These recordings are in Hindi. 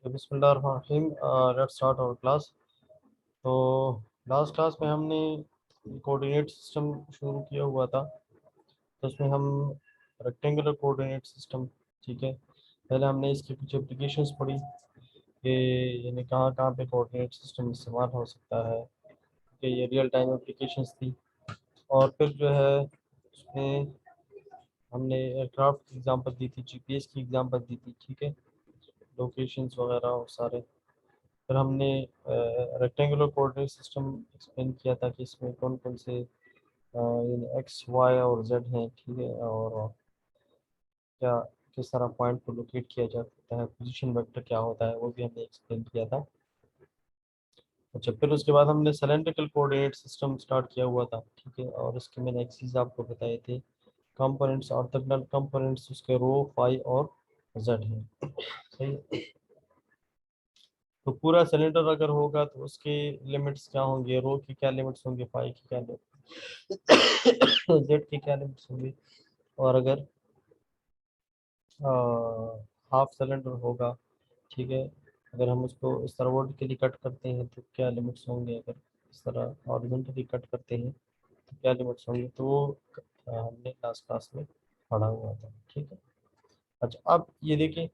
बिस्मिल्लाहिर्रहमानिर्रहीम। Let's start our class. तो लास्ट क्लास में हमने कोऑर्डिनेट सिस्टम शुरू किया हुआ था। तो उसमें हम रेक्टेंगुलर कोऑर्डिनेट सिस्टम, ठीक है, पहले हमने इसकी कुछ एप्लीकेशंस पढ़ी कि यानी कहाँ कहाँ पे कोऑर्डिनेट सिस्टम इस्तेमाल हो सकता है, कि ये रियल टाइम एप्लीकेशंस थी। और फिर जो है उसमें हमने एयरक्राफ्ट की एग्जांपल दी थी, जीपीएस की एग्जांपल दी थी, ठीक है, लोकेशंस वगैरह और सारे। फिर हमने रेक्टेंगुलर कोऑर्डिनेट सिस्टम एक्सप्लेन किया था कि इसमें कौन कौन से यानी एक्स वाई और जेड हैं, ठीक है, और क्या किस तरह पॉइंट को लोकेट किया जा सकता है, पोजीशन वेक्टर क्या होता है, वो भी हमने एक्सप्लेन किया था। अच्छा, फिर उसके बाद हमने सिलेंड्रिकल कोऑर्डिनेट सिस्टम स्टार्ट किया हुआ था, ठीक है, और इसके मैंने एक्सिस आपको बताए थे, कंपोनेंट्स और ऑर्थोगोनल कंपोनेंट्स उसके रो फाई और जेड हैं, सही है। तो पूरा सिलेंडर अगर होगा तो उसके लिमिट्स क्या होंगे, रो की क्या लिमिट्स होंगे, फाई की क्या जेड की क्या लिमिट्स होंगी, और अगर हाफ सिलेंडर होगा, ठीक है, अगर हम उसको इस तरह वर्टिकली कट करते हैं तो क्या लिमिट्स होंगे, अगर इस तरह हॉरिजॉन्टली कट करते हैं तो क्या लिमिट्स होंगे, तो वो हमने लास्ट क्लास में पढ़ा हुआ था, ठीक है। अच्छा, अब ये देखें,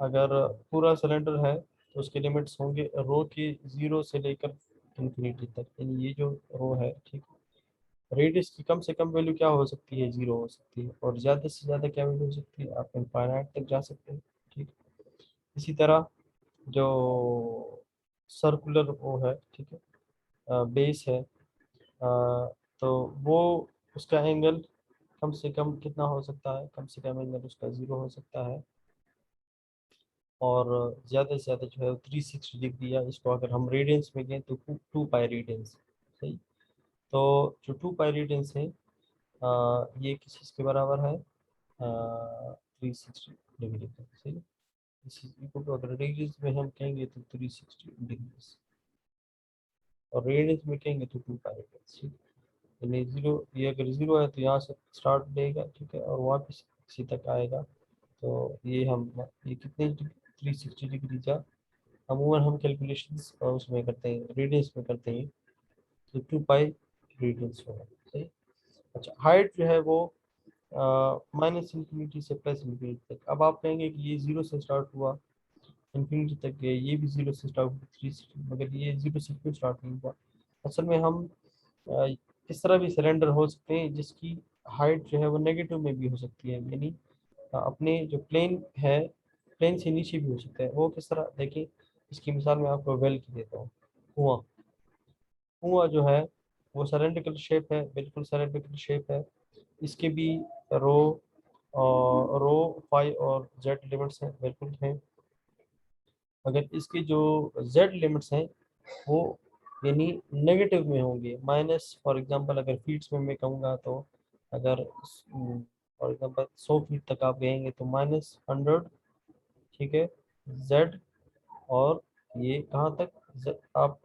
अगर पूरा सिलेंडर है तो उसके लिमिट्स होंगे रो की जीरो से लेकर इंफिनिटी तक, यानी ये जो रो है, ठीक है, रेडियस की कम से कम वैल्यू क्या हो सकती है, जीरो हो सकती है, और ज़्यादा से ज़्यादा क्या वैल्यू हो सकती है, आप इनफाइनाइट तक जा सकते हैं, ठीक है। इसी तरह जो सर्कुलर वो है, ठीक है, बेस है, तो वो उसका एंगल कम से कम कितना हो सकता है, कम से कम एंगल उसका ज़ीरो हो सकता है, और ज़्यादा से ज़्यादा जो है 360 डिग्री, या इसको अगर हम रेडियंस में गए तो टू पाई रेडियंस, सही। तो जो टू पाई रेडियंस है, ये किस चीज़ के बराबर है, 360 डिग्री का, सही। इसी को अगर डिग्रीज में हम कहेंगे तो 360 डिग्रीज, और रेडियंस में कहेंगे तो टू पाई रेडियंस, ठीक है। यानी जीरो, ये अगर जीरो है तो यहाँ से स्टार्ट देगा, ठीक है, और वापस इसी तक आएगा। तो ये हम ये कितने 360 डिग्री का अमूमन हम कैलकुलेशंस उसमें करते हैं, रेडियंस में करते हैं, तो टू पाई रेडियंस होगा, सही। अच्छा, हाइट जो है वो माइनस इंफिनिटी से प्लस इंफिनिटी तक। अब आप कहेंगे कि ये जीरो से स्टार्ट हुआ, इंफिनिटी तक गए, ये भी जीरो से स्टार्ट हुआ 360, मगर ये जीरो से क्यों स्टार्ट नहीं हुआ। असल में हम अ, इस तरह भी सिलेंडर हो सकते हैं जिसकी हाइट जो है वो नेगेटिव में भी हो सकती है, यानी अपने जो प्लेन है, प्लेन से नीचे भी हो सकता है। वो किस तरह, देखिए, इसकी मिसाल मैं आपको वेल की देता हूँ। कुआं, कुआं जो है वो सिलेंड्रिकल शेप है, बिल्कुल सिलेंड्रिकल शेप है। इसके भी रो और रो फाई और जेड लिमिट्स हैं, बिल्कुल हैं। अगर इसके जो जेड लिमिट्स हैं वो यानी नेगेटिव में होंगे, माइनस, फॉर एग्जांपल अगर फीट्स में मैं कहूँगा तो अगर फॉर एग्जांपल 100 फीट तक आप गएंगे तो -100, ठीक है, जेड। और ये कहाँ तक आप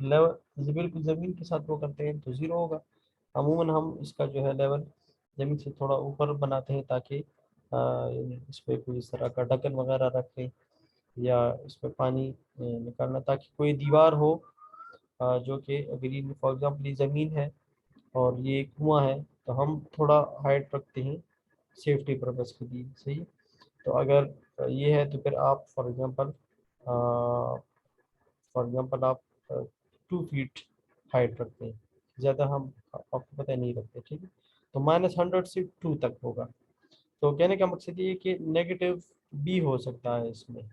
लेवल बिल्कुल ज़मीन के साथ वो करते हैं तो ज़ीरो होगा। अमूमन हम इसका जो है लेवल ज़मीन से थोड़ा ऊपर बनाते हैं ताकि इस पर कोई इस तरह का ढक्कन वगैरह रखें, या इसमें पानी निकालना, ताकि कोई दीवार हो जो कि अगर ये फॉर एग्जांपल ये ज़मीन है और ये कुआं है, तो हम थोड़ा हाइट रखते हैं सेफ्टी पर्पज़ के लिए, सही है। तो अगर ये है तो फिर आप फॉर एग्जांपल आप 2 फीट हाइट रखते हैं, ज़्यादा हम आपको पता नहीं रखते, ठीक है। तो -100 से 2 तक होगा। तो कहने का मकसद ये है कि नेगेटिव भी हो सकता है इसमें,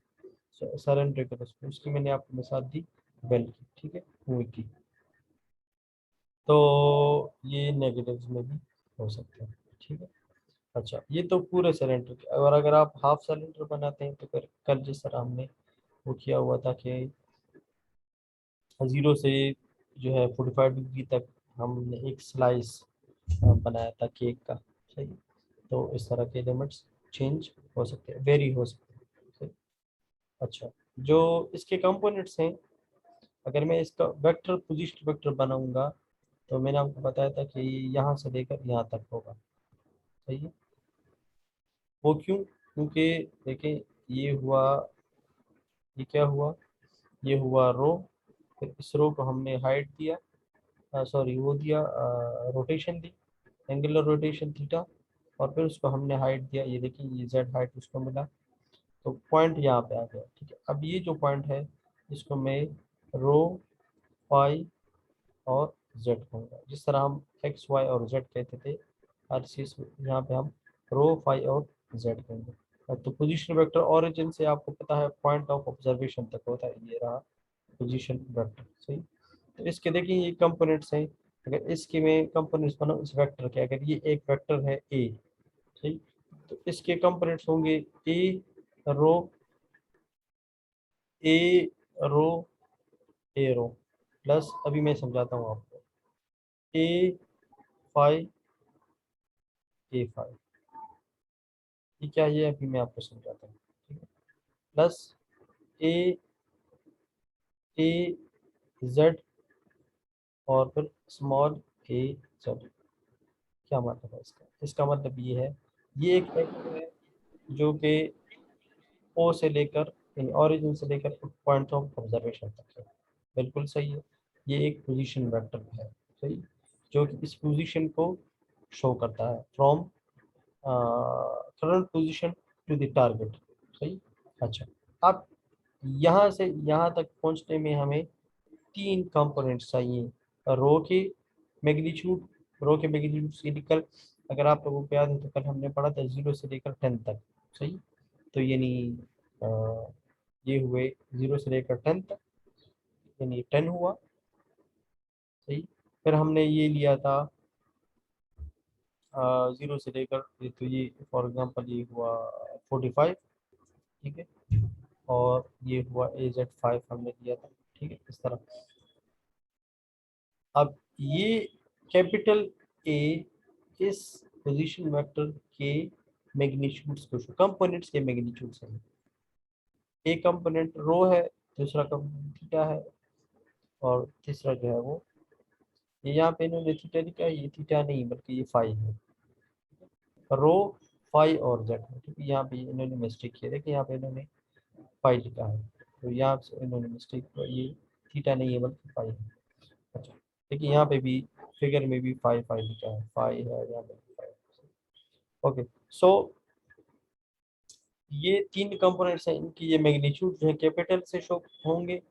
सरेंडर कर उसकी मैंने आपको मिसाल दी बेल की, ठीक है, कुएं की। तो ये नेगेटिव्स में भी हो सकते हैं, ठीक है। अच्छा, ये तो पूरे सिलेंडर के, और अगर आप हाफ सिलेंडर बनाते हैं तो फिर कल जिस तरह हमने वो किया हुआ था कि जीरो से जो है 45 डिग्री तक हमने एक स्लाइस बनाया था केक का, सही। तो इस तरह के लिमिट्स चेंज हो सकते हैं, वेरी हो सकते हैं, सही। अच्छा, जो इसके कंपोनेंट्स हैं, अगर मैं इसका वेक्टर पोजिशन वेक्टर बनाऊंगा तो मैंने आपको बताया था कि ये यहाँ से लेकर यहाँ तक होगा, सही है। वो क्यों, क्योंकि देखें, ये हुआ ये क्या हुआ, ये हुआ रो, फिर इस रो को हमने हाइट दिया, सॉरी वो दिया, रोटेशन दी, एंगुलर रोटेशन थीटा, और फिर उसको हमने हाइट दिया, ये देखिए ये जेड हाइट उसको मिला, तो पॉइंट यहाँ पे आ गया। ठीक है, अब ये जो पॉइंट है इसको मैं रो फाई और जेड कहूँगा, जिस तरह हम एक्स वाई और जेड कहते थे आरसीएस में, यहाँ पे हम रो फाई और जेड कहेंगे। तो पोजीशन वेक्टर ओरिजिन से आपको पता है पॉइंट ऑफ ऑब्जर्वेशन तक होता है, ये रहा पोजीशन वेक्टर। सही, तो इसके देखिए ये कंपोनेंट्स हैं, अगर इसके में कंपोनेंट्स बनाओ इस वेक्टर के, अगर ये एक वेक्टर है ए, ठीक, तो इसके कंपोनेंट्स होंगे ए रो, ए रो, ए रो, प्लस अभी मैं समझाता हूँ आपको, ए फाइव, ए फाइव, ये क्या है अभी मैं आपको समझाता हूँ, ठीक है, प्लस ए, ए जेड, और फिर स्मॉल ए जेड। क्या मतलब है इसका, इसका मतलब ये है, ये एक वेक्टर है जो कि ओ से लेकर, ओरिजिन से लेकर पॉइंट ऑफ ऑब्जर्वेशन तक है, बिल्कुल सही है। ये एक पोजीशन वेक्टर है, सही, जो कि इस पोजीशन को शो करता है, from current position to the target. सही, अच्छा, अब यहाँ से यहाँ तक पहुँचने में हमें तीन कंपोनेंट्स चाहिए, रो के मैग्नीट्यूड, रो के मैग्नीट्यूड से निकल, अगर आप लोगों को याद है तो कल हमने पढ़ा था 0 से लेकर 10 तक। सही, तो यानी ये हुए 0 से लेकर 10 तक, यानी 10 हुआ। सही, फिर हमने ये लिया था 0 से लेकर तो ये फॉर एग्जांपल ये हुआ 45, ठीक है, और ये हुआ AZ5 हमने लिया था, ठीक है, इस तरह। अब ये कैपिटल ए इस पोजीशन वेक्टर के मैग्नीट्यूड्स को, कंपोनेंट्स के मैग्नीट्यूड्स हैं, एक कंपोनेंट रो है, दूसरा कंपोनेंट थीटा है, और तीसरा जो है वो, ये यहाँ पे इन्होंने थीटा लिखा है, ये थीटा नहीं बल्कि ये फाई है, रो फाई और जेड है, क्योंकि यहाँ पे इन्होंने मिस्टेक किया, देखिए यहाँ पे इन्होंने फाई लिखा है, तो यहाँ से इन्होंने मिस्टेक किया, ये थीटा नहीं है बल्कि फाई है। अच्छा, देखिए यहाँ पे भी फिगर में भी फाई फाई लिखा है, फाई है यहाँ पे फाई। ओके, सो ये तीन कंपोनेंट्स हैं, इनकी ये मैग्नीट्यूड जो है कैपिटल से शो होंगे,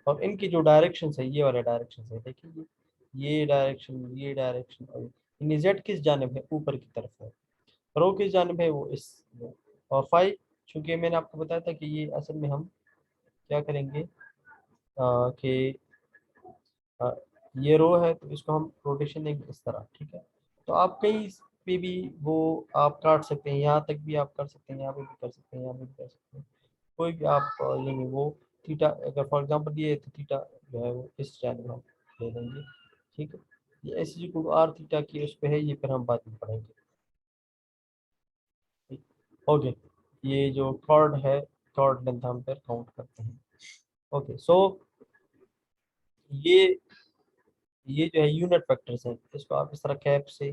और इनकी जो डायरेक्शन है ये वाला डायरेक्शन है, देखिए ये डायरेक्शन, ये डायरेक्शन, और इन जेड किस जानिब है, ऊपर की तरफ है, रो किस जानिब है, वो इस, और फाई, चूंकि मैंने आपको बताया था कि ये असल में हम क्या करेंगे कि अ, ये रो है तो इसको हम रोटेशन देंगे इस तरह, ठीक है, तो आप कहीं पे भी वो आप काट सकते हैं, यहाँ तक भी आप कर सकते हैं, यहाँ पे भी कर सकते हैं, यहाँ पे भी कर सकते हैं, कोई भी आप लेंगे वो थीटा, अगर फॉर एग्जांपल ये है तो थीटा जो है वो इस जानिब हम ले लेंगे, ठीक है, ये एस जी को आर थीटा की उस पे है, ये फिर हम बाद में पढ़ेंगे, ठीक, ओके, ये जो कॉर्ड है, कॉर्ड लेंथ हम फिर काउंट करते हैं। ओके, सो ये ये जो है यूनिट वेक्टर्स हैं, इसको आप इस तरह कैप से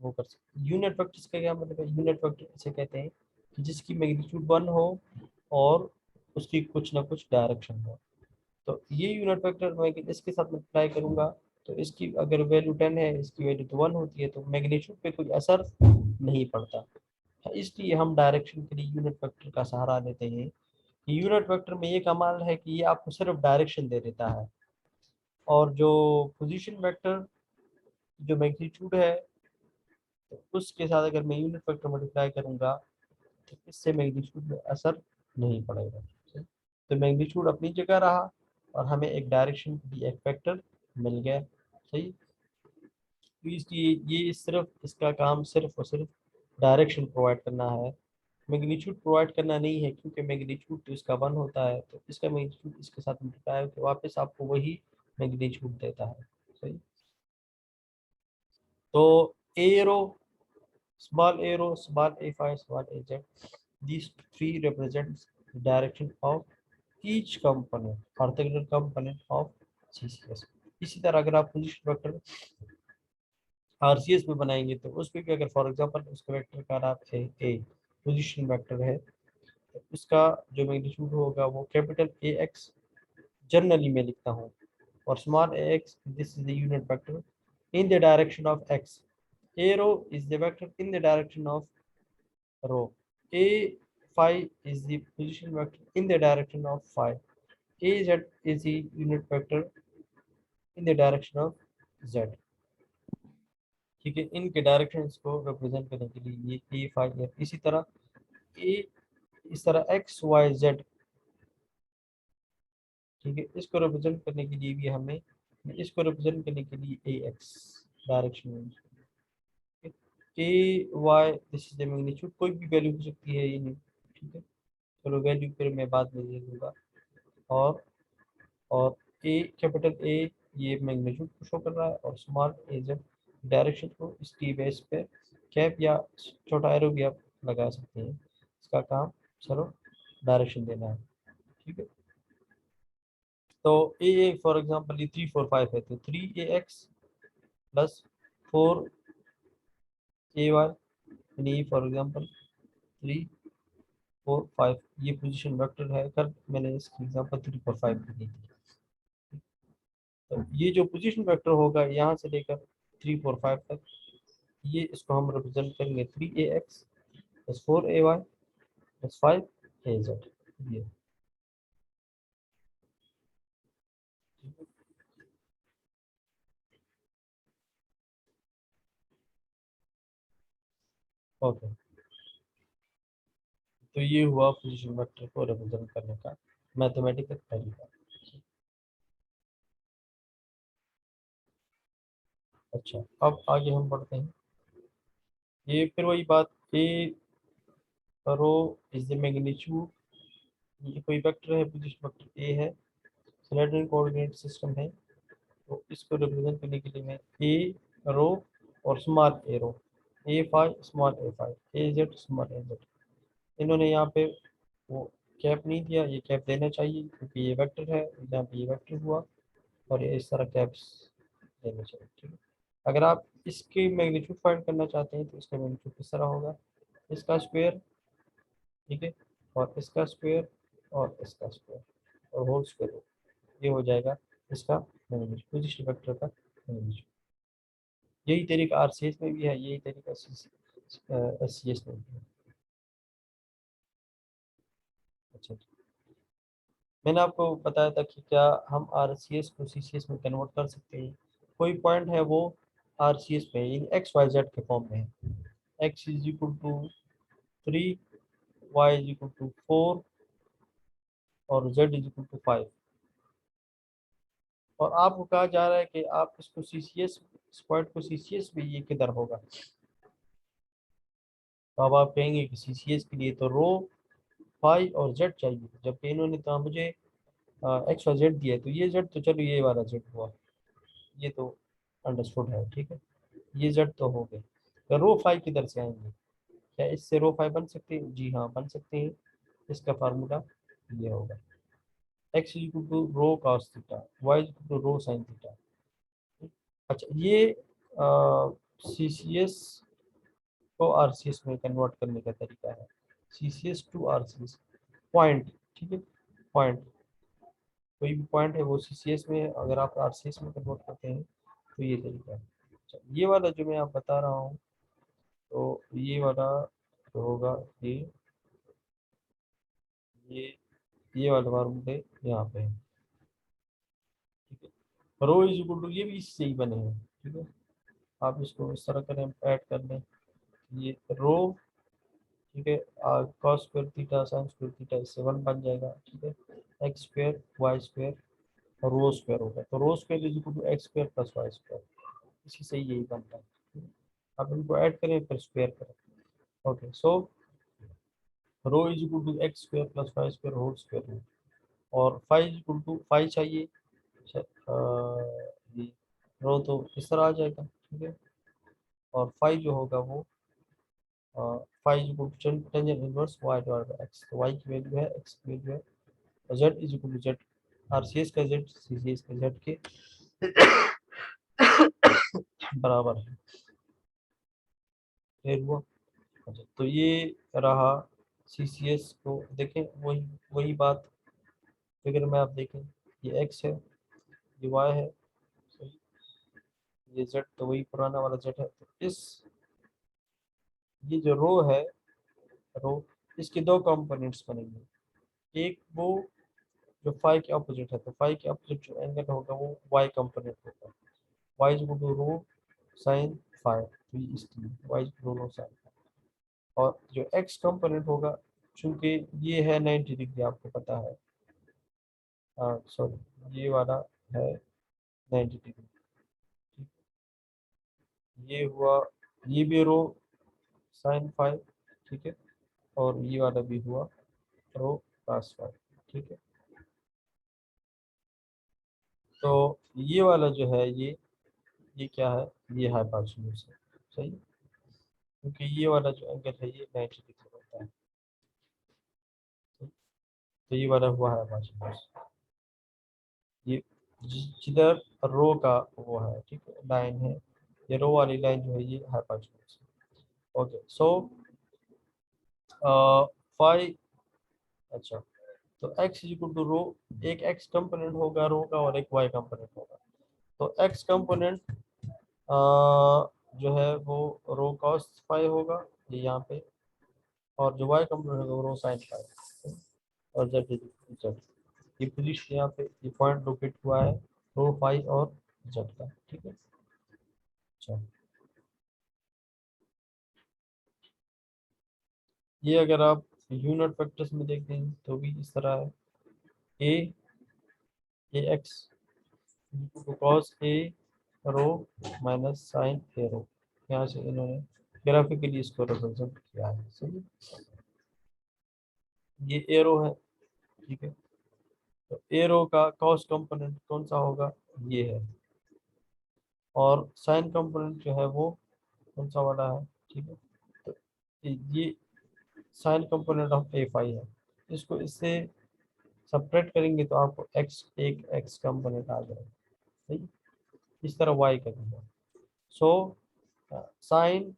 वो कर सकते हैं। यूनिट वेक्टर्स का क्या मतलब है, यूनिट वेक्टर इसे कहते हैं कि जिसकी मैग्नीट्यूड 1 हो और उसकी कुछ ना कुछ डायरेक्शन हो, तो ये यूनिट वेक्टर मैं इसके साथ मल्टीप्लाई करूंगा, तो इसकी अगर वैल्यू 10 है, इसकी वैल्यू तो 1 होती है, तो मैग्नीट्यूड पे कोई असर नहीं पड़ता, इसलिए हम डायरेक्शन के लिए यूनिट वेक्टर का सहारा लेते हैं। यूनिट वेक्टर में ये कमाल है कि ये आपको सिर्फ डायरेक्शन दे देता है, और जो पोजीशन वेक्टर जो मैग्नीट्यूड है, तो उसके साथ अगर मैं यूनिट वेक्टर मल्टीप्लाई करूंगा तो इससे मैग्नीट्यूड में असर नहीं पड़ेगा, सही? तो मैग्नीट्यूड अपनी जगह रहा, और हमें एक डायरेक्शन भी एक वेक्टर मिल गया, सही, तो इसलिए ये सिर्फ इसका काम सिर्फ और सिर्फ डायरेक्शन प्रोवाइड करना है, मैग्नीट्यूड प्रोवाइड करना नहीं है, क्योंकि मैग्नीट्यूड तो इसका 1 होता है, तो इसका मैग्नीट्यूड इसके साथ मल्टीप्लाई होकर वापस आपको वही मैग्नीट्यूड देता है, सही, तो arrow, small arrow, small a5, small az, these three represents the direction of each component, particular component of CCS। इसी तरह अगर आप पोजीशन वेक्टर आरसीएस में बनाएंगे तो उस पर भी अगर फॉर एग्जांपल उसका वेक्टर का नाम ए पोजीशन वेक्टर है, उसका जो मैग्नीट्यूड होगा वो कैपिटल ए एक्स जनरली मैं लिखता हूँ, और small A x this is the unit vector in the direction of x. A row is the vector in the direction of row. A phi is the position vector in the direction of phi. A z is the unit vector in the direction of z. ठीक है, इनके डायरेक्शंस को रिप्रेजेंट करने के लिए ये ए फाई है। इसी तरह ए इस तरह एक्स वाई जेड, ठीक है, इसको रिप्रेजेंट करने के लिए भी हमें इसको रिप्रेजेंट करने के लिए ए एक्स डायरेक्शन में A Y this is the magnitude, कोई भी वैल्यू हो सकती है ये नहीं, ठीक है, चलो वैल्यू फिर मैं बाद में दे दूंगा। और और ए कैपिटल ए ये मैग्नीट्यूड को शो कर रहा है, और स्मॉल ए जेड डायरेक्शन को इसकी बेस पे कैप या छोटा एरो भी आप लगा सकते हैं, इसका काम चलो डायरेक्शन देना है, ठीक है। तो ए फॉर एग्जांपल ये 3 4 5 है, तो 3ax प्लस 4ay यानी फॉर एग्जांपल 3 4 5 ये पोजीशन वेक्टर है। कल मैंने इसकी एग्जांपल 3 4 5 दी थी। तो ये जो पोजीशन वेक्टर होगा यहाँ से लेकर 3 4 5 तक, ये इसको हम रिप्रेजेंट करेंगे 3ax plus 4ay plus 5az, ये ओके। तो ये हुआ पोजीशन वेक्टर को रिप्रेजेंट करने का मैथमेटिकल तरीका। अच्छा, अब आगे हम बढ़ते हैं। ये फिर वही बात, ए रो इज द मैग्नीट्यूड, ये कोई वेक्टर है, पोजीशन वेक्टर ए है, सिलेंडर कोऑर्डिनेट सिस्टम है, तो इसको रिप्रेजेंट करने के लिए मैं ए रो और small A rho, a five small A five a Z small A Z, इन्होंने यहाँ पे वो कैप नहीं दिया, ये कैप देना चाहिए क्योंकि ये वेक्टर है, यहाँ पे ये वेक्टर हुआ, और ये इस तरह कैप्स देना चाहिए, ठीक है। अगर आप इसकी मैग्नीट्यूड फाइंड करना चाहते हैं तो इसका मैग्नीट्यूड किस तरह होगा, इसका स्क्वायर, ठीक है, और इसका स्क्वायर और इसका स्क्वायर और होल स्क्वायर, ये हो जाएगा इसका मैग्नीट्यूड, पोजीशन वेक्टर का मैग्नीट्यूड। यही तरीका आरसीएस में भी है, यही तरीका एससीएस में भी है। अच्छा, मैंने आपको बताया था कि क्या हम आरसीएस को सीसीएस में कन्वर्ट कर सकते हैं। कोई पॉइंट है वो आरसीएस में एक्स वाई जेड के फॉर्म में है, X is equal to 3, Y is equal to 4 और जेड इज इक्वल टू 5, और आपको कहा जा रहा है कि आप इसको सीसीएस, इस पॉइंट को सीसीएस में ये किधर होगा। तो अब आप कहेंगे कि सीसीएस के लिए तो रो फाई और जेड चाहिए, जबकि इन्होंने तो मुझे एक्स और जेड दिया है, तो ये जेड तो चलो ये वाला जेड हुआ, ये तो अंडरस्टूड है, ठीक है, ये जेड तो हो गए। तो रो फाई किधर से आएंगे, क्या इससे रो फाई बन सकते हैं? जी हाँ बन सकते हैं। इसका फार्मूला ये होगा X equal to rho cos theta, Y equal to rho sine theta. अच्छा, ये सी सी एस को आर सी एस में कन्वर्ट करने का तरीका है, C C S to R C S point, ठीक है, पॉइंट, कोई भी पॉइंट है वो सी सी एस में अगर आप आर सी एस में कन्वर्ट करते हैं तो ये तरीका है। अच्छा, ये वाला जो मैं आप बता रहा हूँ, तो ये वाला जो होगा ये ये वाला फार्मूले यहाँ पे है, ठीक है। रो इज इक्वल टू ये भी इससे ही बने हैं, ठीक है, आप इसको इस तरह करें, ऐड कर लें, ये रो, ठीक है, cos square theta sine square theta इससे 1 बन जाएगा, ठीक है, एक्स स्क्वायर वाई स्क्वायर और रो स्क्वायर होगा, तो rho square is equal to X square plus Y square, इसी से यही बनता है। आप इनको ऐड करें फिर स्क्वायर करें, okay. So rho is equal to X square plus Y square whole square, और five is equal to five चाहिए, ये रो तो इस तरह आ जाएगा, ठीक है, और फाइव जो होगा वो five is equal to tangent inverse Y divide by X, तो वाई की वैल्यू है, एक्स की वैल्यू है, Z is equal to Z, RCS का जेड सीसीएस का जेड के बराबर है, क्लियर हुआ। अच्छा, तो ये रहा CCS को देखें, वही वही बात फिगर में आप देखें, ये x है, ये y है, सही, ये z तो वही पुराना वाला z है। तो इस ये जो रो है, रो, इसके दो कंपोनेंट्स बनेंगे। एक वो जो फाई के अपोजिट है, तो फाई के अपोजिट जो एंगल होगा वो y कंपोनेंट होगा। y is equal to rho sine phi, तो ये इसलिए y is equal to rho sine. और जो x कंपोनेंट होगा, चूंकि ये है 90 डिग्री, आपको पता है, सॉरी ये वाला है 90 डिग्री, ये हुआ, ये भी रो साइन फाइव, ठीक है, और ये वाला भी हुआ रो cos फाइव, ठीक है। तो ये वाला जो है, ये क्या है, ये हाइपोटेन्यूज है, सही, क्योंकि ये वाला जो एंगल है ये 90 डिग्री होता है, तो ये वाला हुआ हाइपोटेन्यूज। ये जिधर रो का वो है, ठीक है, लाइन है, ये रो वाली लाइन जो है ये हाइपोटेन्यूज है। ओके, सो फाइव, अच्छा, तो x इक्वल टू रो, एक x कंपोनेंट होगा रो का और एक y कंपोनेंट होगा। तो x कंपोनेंट जो है वो रो कॉस फाइव होगा, ये यहाँ पे, और जो y कंपोनेंट होगा वो रो साइन फाइव, और z ये पोजीशन यहाँ पे, ये पॉइंट लोकेट हुआ है रो फाइव और z का, ठीक है। अच्छा, ये अगर आप यूनिट वेक्टर्स में देखते हैं तो भी इस तरह है, ए x cos A rho minus sign ए रो, यहाँ से इन्होंने ग्राफिकली इसको रिप्रेजेंट किया है, सही। ये एरो है, ठीक है, तो एरो का कॉस कंपोनेंट कौन सा होगा, ये है, और साइन कंपोनेंट जो है वो कौन सा वाला है, ठीक है, तो ये sine component of a phi है। इसको इससे सेपरेट करेंगे तो आपको एक्स, एक एक्स कंपोनेंट आ जाएगा, सही, इस तरह वाई करेंगे। सो साइन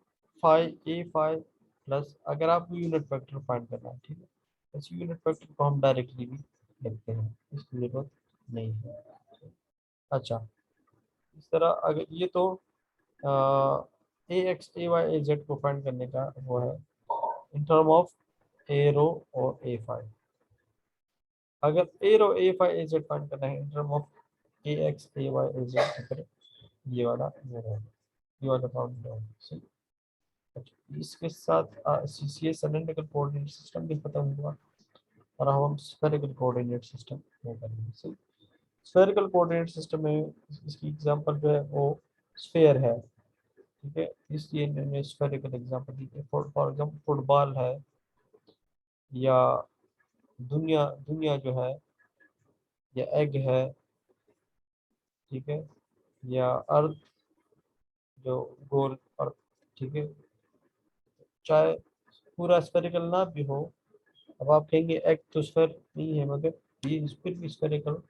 फाइव ए फाइव प्लस, अगर आपको यूनिट वेक्टर फाइंड करना है, ठीक है, इस यूनिट वेक्टर को हम डायरेक्टली भी लिखते हैं, इसकी जरूरत नहीं है। अच्छा, इस तरह अगर ये तो ए x a y a Z को फाइंड करने का वो है इन टर्म ऑफ ए रो और ए फाइव। अगर a rho a five a z find करना है in term of a x a y a z, तो फिर ये वाला वो है, ये वाला फाउंड है। इसके साथ CCS सिलेंड्रिकल कोऑर्डिनेट सिस्टम भी खत्म हुआ, और अब हम स्फेरिकल कोऑर्डिनेट सिस्टम में करेंगे, सही। स्फेरिकल कोऑर्डिनेट सिस्टम में इसकी एग्जांपल जो है वो स्फेयर है, ठीक है, इसलिए इन्होंने स्फेरिकल एग्जांपल दी है। फॉर एग्जांपल फुटबॉल है, या दुनिया दुनिया जो है, या एग है, ठीक है, या अर्थ, जो गोल अर्थ, ठीक है, चाहे पूरा स्फेरिकल ना भी हो। अब आप कहेंगे एग तो स्फेयर नहीं है, मगर ये फिर भी स्फेरिकल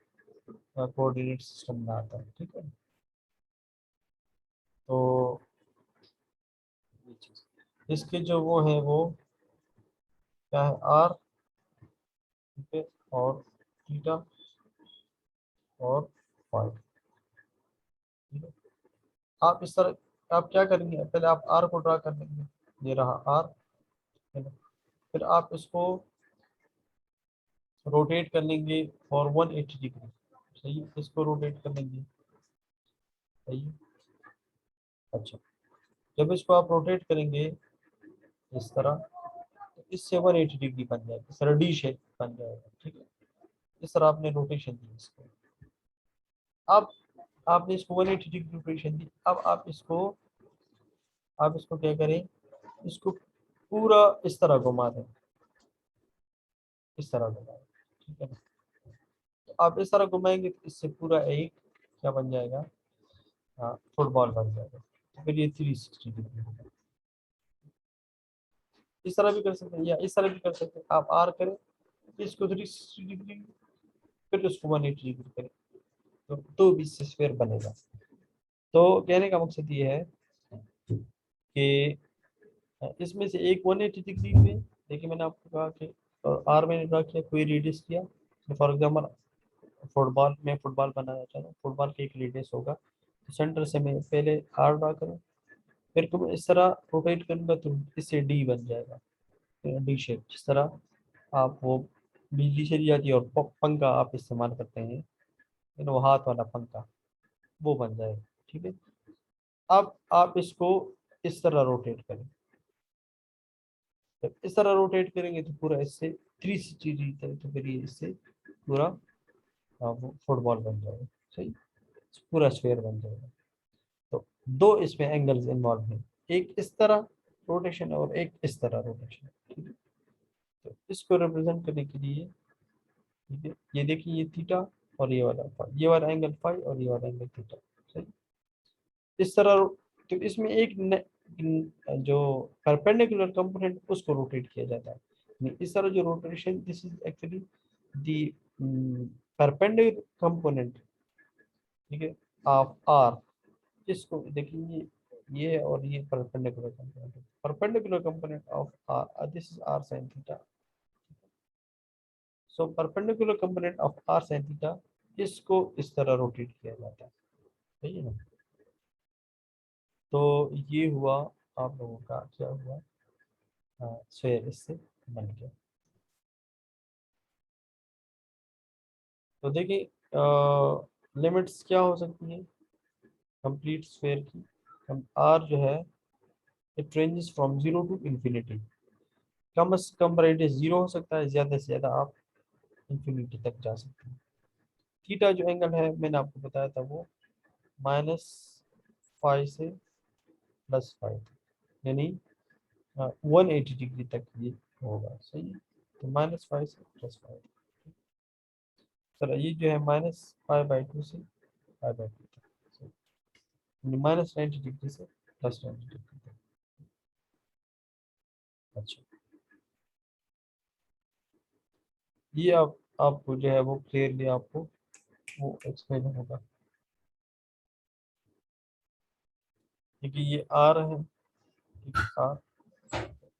कोऑर्डिनेट सिस्टम में आता है, ठीक है। तो ये चीज़, इसके जो वो है वो क्या है, आर, ठीक है, और थीटा और फाइव, ठीक है। आप इस तरह आप क्या करेंगे, पहले आप आर को ड्रा कर लेंगे, ये रहा आर, है ना, फिर आप इसको रोटेट कर लेंगे फॉर 180 डिग्री, सही, इसको रोटेट कर लेंगे, सही है। अच्छा, जब इसको आप रोटेट करेंगे इस तरह, तो इससे 180 डिग्री बन जाएगा, इस तरह डी शेप बन जाएगा, ठीक है। इस तरह आपने रोटेशन दी इसको। अब आपने इसको 180 डिग्री रोटेशन दी, अब आप इसको क्या करें, इसको पूरा इस तरह घुमा दें, इस तरह घुमा दें, ठीक है ना। तो आप इस तरह घुमाएंगे तो इससे पूरा एक क्या बन जाएगा, हाँ, फुटबॉल बन जाएगा, तो फिर ये 360 डिग्री होगा। इस तरह भी कर सकते हैं या इस तरह भी कर सकते हैं, आप आर करें, इसको 360 डिग्री, फिर उसको 180 डिग्री करें, तो भी स्फीयर बनेगा। तो कहने का मकसद ये है कि इसमें से एक 180 डिग्री में देखिए मैंने आपको कहा कि आर मैंने ड्रा किया, कोई रेडियस किया, फॉर एग्जाम्पल फुटबॉल में फुटबॉल बनाना चाहता हूँ, फुटबॉल का एक रेडियस होगा, तो सेंटर से मैं पहले आर ड्रा करूँ, फिर को मैं इस तरह रोटेट करूंगा तो इससे डी बन जाएगा, डी शेप। जिस तरह आप वो बिजली चली जाती है और पंखा आप इस्तेमाल करते हैं, वो हाथ वाला पंखा, वो बन जाएगा। ठीक है, अब आप इसको इस तरह रोटेट करें, जब इस तरह रोटेट करेंगे तो पूरा इससे 360 डिग्री तक, तो फिर ये इससे पूरा वो फुटबॉल बन जाएगा। सही, पूरा स्फेयर बन जाएगा। तो दो इसमें एंगल्स इन्वॉल्व हैं, एक इस तरह रोटेशन और एक इस तरह रोटेशन। ठीक है, तो इसको रिप्रेजेंट करने के लिए, ठीक है, ये देखिए ये थीटा और ये वाला फाई, ये वाला एंगल फाई और ये वाला एंगल थीटा। सही, इस तरह तो इसमें एक जो परपेंडिकुलर कंपोनेंट उसको रोटेट किया जाता है। इस तरह जो rotation, this is actually the perpendicular component, ठीक है, ऑफ आर। इसको देखिए ये और ये perpendicular component, perpendicular component of r, this is r sine theta. So perpendicular component of r sine theta, इसको इस तरह रोटेट किया जाता है। सही है ना। तो ये हुआ आप लोगों का क्या हुआ, स्फेयर इससे बन गया। तो देखिए लिमिट्स क्या हो सकती है कंप्लीट स्फेयर की। हम आर जो है, it ranges from 0 to infinity. कम से कम रेडियस 0 हो सकता है, ज़्यादा से ज़्यादा आप इंफिनिटी तक जा सकते हैं। थीटा जो एंगल है मैंने आपको बताया था, वो -फाइव से +5, यानी 180 डिग्री तक ये होगा। सही है, तो -5 से +5। सर ये जो है -5/2 से 5/2 तक, -90 डिग्री से +90 डिग्री तक। अच्छा, ये आप आपको जो है वो क्लियरली आपको वो एक्सप्लेन होगा, क्योंकि ये आर है, ठीक है, आर,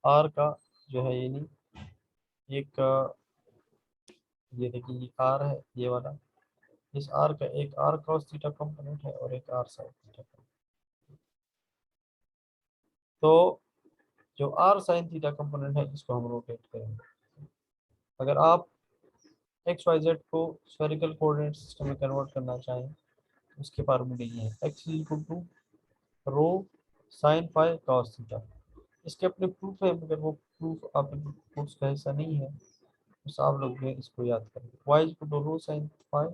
आर का जो है ये नहीं, एक ये देखिए ये आर है ये वाला, इस आर का एक आर cos थीटा कंपोनेंट है और एक आर sin थीटा। तो जो आर sin थीटा कंपोनेंट है इसको हम रोटेट करेंगे। अगर आप एक्स वाई जेड को स्फेरिकल कोऑर्डिनेट सिस्टम में कन्वर्ट करना चाहें, उसके फार्मूले ये है, x equal to rho sine phi cos theta. इसके अपने प्रूफ है, मगर वो प्रूफ आपके प्रूफ का हिस्सा नहीं है, बस आप लोग जो है इसको याद करेंगे। Y equal to rho sine phi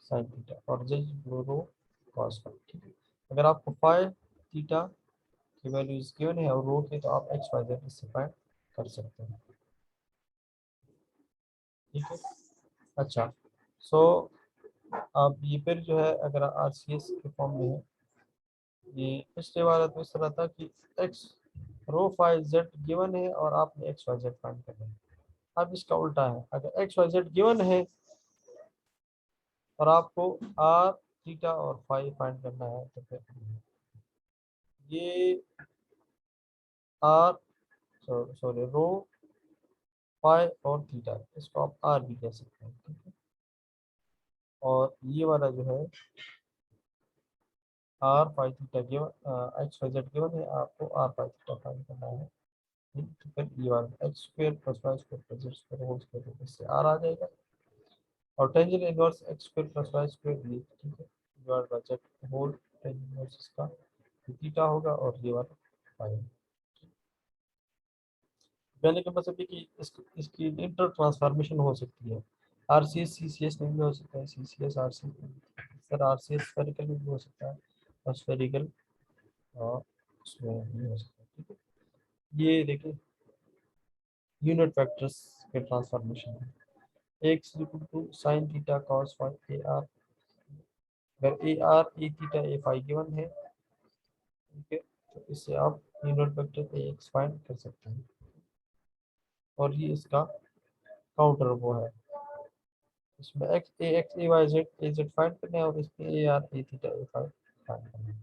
sine theta और Z equal to rho cos phi. ठीक है, अगर आपको फाई थीटा की वैल्यूज गिवन है और रो के, तो आप एक्स वाई जेड इससे फाइंड कर सकते हैं। ठीक है, अच्छा, सो अब ये फिर जो है अगर आर सी एस के फॉर्म में है, ये पिछले वाला तो इस तरह था कि एक्स रो फाइव जेड गिवन है और आपने एक्स वाई जेड फाइंड करना है। अब इसका उल्टा है, अगर एक्स वाई जेड गिवन है और आपको आर थीटा और फाइव फाइंड करना है, तो फिर ये आर सॉरी रो फाइव और थीटा, इसको आप आर भी कह सकते हैं। ठीक है, और ये वाला जो है r five theta given, x Y z given है, आपको आर फाइव थीटा फाइंड करना है। ठीक, तो फिर ये वाला x square plus Y square plus z square whole square, इससे आर आ जाएगा। और tangent inverse x square plus Y square, ये ठीक है, divide by z whole tangent inverse इसका थीटा होगा और ये वाला फाइव। कहने का मतलब है कि इसकी इंटर ट्रांसफॉर्मेशन हो सकती है, R C S C C S में भी हो सकता है, C C S R C, sir R C S spherical में भी हो सकता है और स्फेरिकल और उसमें भी हो सकता है। ठीक है, ये देखिए यूनिट वेक्टर्स के ट्रांसफॉर्मेशन है। X equal to sine theta cos phi A R, अगर A R A theta A phi given है, ठीक है, तो इससे आप unit vector A X find कर सकते हैं। और ये इसका काउंटर वो है, इसमें x a y z a z find करना है और इसमें a R A theta A phi find करना है।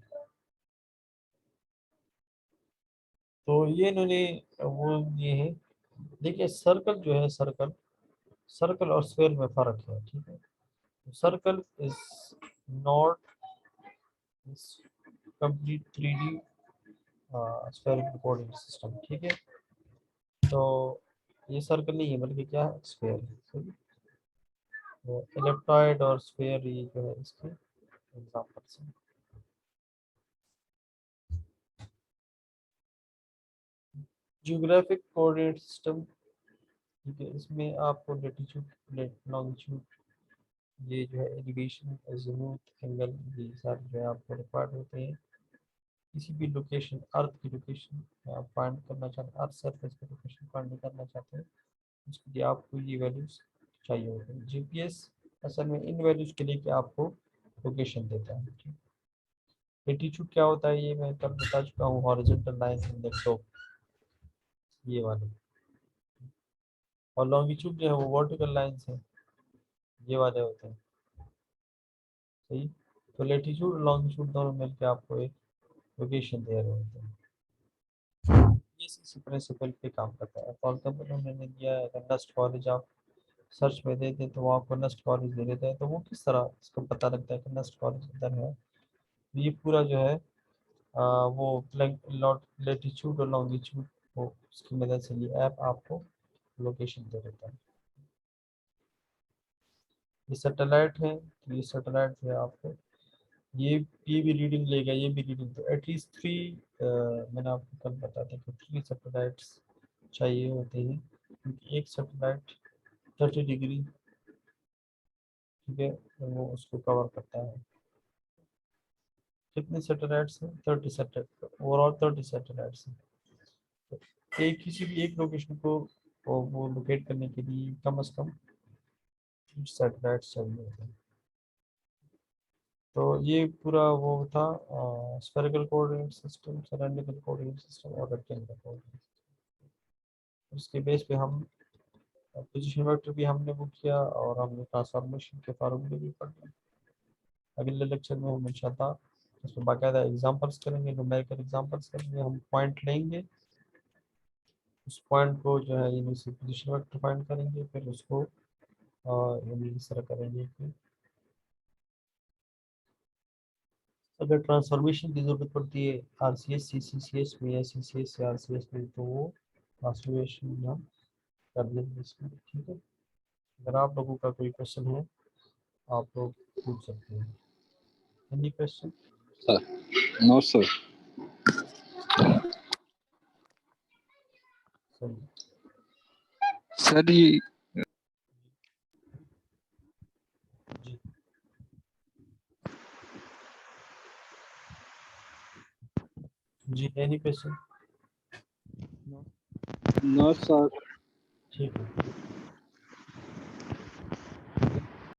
तो ये इन्होंने वो ये है देखिए सर्कल जो है, सर्कल और स्क्वायर में फर्क है, ठीक है। Circle is not complete 3D spherical coordinate system, ठीक है। तो ये सर्कल नहीं है बल्कि क्या है, स्फेयर है, सही। तो इलेप्टॉइड और स्फेयर ये जो है इसके एग्जांपल्स हैं। जियोग्राफिक कोऑर्डिनेट सिस्टम, ठीक है, इसमें आपको लेटीट्यूड, लॉन्गिट्यूड, ये जो है एलिवेशन, अज़ीमुथ, एंगल, ये सारे जो है आपको रिक्वायर्ड होते हैं। किसी भी लोकेशन, अर्थ की लोकेशन आप फाइंड करना चाहते हैं, अर्थ सरफेस की लोकेशन फाइंड करना चाहते हैं, उसके लिए आपको ये वैल्यूज चाहिए होते हैं। जीपीएस असल में इन वैल्यूज के लिए कि आपको लोकेशन देता है, ठीक। एटीट्यूड क्या होता है ये मैं कल बता चुका हूँ, horizontal line in the slope, ये वाले। और लॉन्गिट्यूड जो है वो वर्टिकल लाइंस है, ये वाले होते हैं, सही। तो लेटीट्यूड और लॉन्गिट्यूड दोनों मिलकर आपको एक लोकेशन दे रहे होते हैं। ये इसी प्रिंसिपल पे काम करता है। फॉर एग्जाम्पल मैंने दिया है अगर नस्ट कॉलेज आप सर्च में देते तो वो आपको नस्ट कॉलेज दे देता है, तो वो किस तरह इसको पता लगता है कि नस्ट कॉलेज इधर है। ये पूरा जो है वो लेटीट्यूड और लॉन्गिट्यूड को उसकी मदद से ये ऐप आपको लोकेशन दे देता है। ये सैटेलाइट है, तो ये सैटेलाइट जो है आपको ये भी रीडिंग लेगा, ये भी रीडिंग, तो एटलीस्ट 3, मैंने आपको कल बताया था कि 3 सैटेलाइट्स चाहिए होते हैं, क्योंकि एक सैटेलाइट 30 डिग्री, ठीक है, तो वो उसको कवर करता है। कितने सैटेलाइट्स हैं, 30 सैटेलाइट, ओवरऑल 30 सैटेलाइट्स हैं। तो एक किसी भी एक लोकेशन को वो लोकेट करने के लिए कम से कम 30 सैटेलाइट्स चाहिए होते हैं। तो ये पूरा वो था spherical coordinate system, cylindrical coordinate system और रेक्टेंगुलर कोऑर्डिनेट। उसके बेस पे हम पोजीशन वेक्टर भी हमने वो किया और हमने ट्रांसफॉर्मेशन के फार्मूले भी पढ़े। अगले लेक्चर में हम इंशाल्लाह उसमें बाकायदा एग्जांपल्स करेंगे, न्यूमेरिकल एग्जांपल्स करेंगे। हम पॉइंट लेंगे, उस पॉइंट को जो है यानी से पोजीशन वेक्टर फाइंड करेंगे, फिर उसको यानी इस तरह करेंगे कि अगर ट्रांसफॉर्मेशन की ज़रूरत पड़ती है आरसीएस से सीसीएस में या सीसीएस से आरसीएस में, तो वो ट्रांसफॉर्मेशन हम कर लेंगे इसमें, ठीक है। अगर आप लोगों का कोई क्वेश्चन है आप लोग पूछ सकते हैं। Any question? Sir, no, sir. सही। Sir, ये जी जी, एनी क्वेश्चन? no, sir. ठीक है।